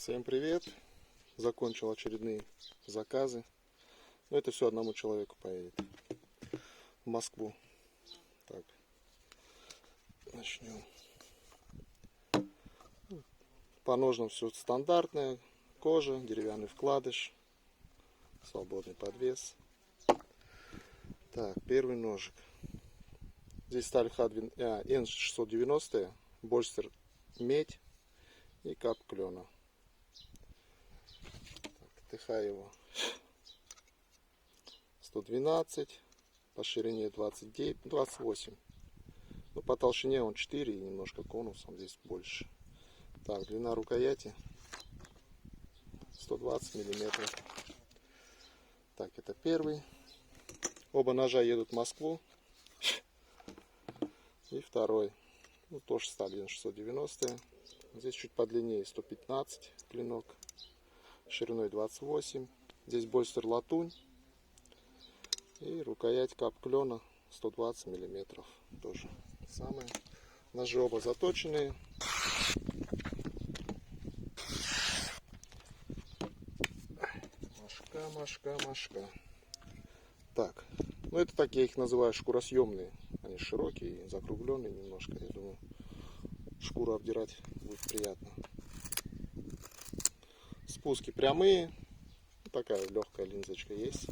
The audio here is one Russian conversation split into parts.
Всем привет! Закончил очередные заказы. Но это все одному человеку поедет. В Москву. Так. Начнем. По ножнам все стандартное. Кожа, деревянный вкладыш. Свободный подвес. Так, первый ножик. Здесь сталь N690, больстер медь и кап клена. ТХ его 112, по ширине 29, 28. Но по толщине он 4 и немножко конусом здесь больше. Так, длина рукояти 120 миллиметров. Так, это первый. Оба ножа едут в Москву. И второй. Ну, тоже сталь N690. Здесь чуть подлиннее 115 клинок. Шириной 28. Здесь больстер латунь. И рукоять кап клена 120 миллиметров. Тоже самое. Ножи оба заточенные. Машка. Так, ну это так я их называю шкуросъемные. Они широкие, закругленные немножко. Я думаю, шкуру обдирать будет приятно. Спуски прямые. Такая легкая линзочка есть.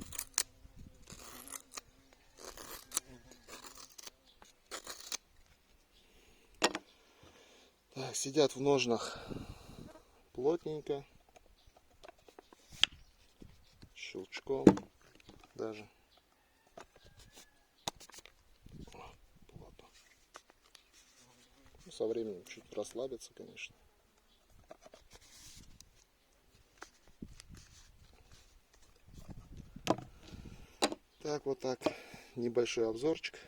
Так, сидят в ножнах плотненько. Щелчком даже. Плотно. Ну, со временем чуть расслабится, конечно. Так, вот так. Небольшой обзорчик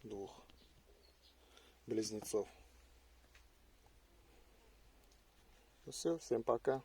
двух близнецов. Ну все, всем пока.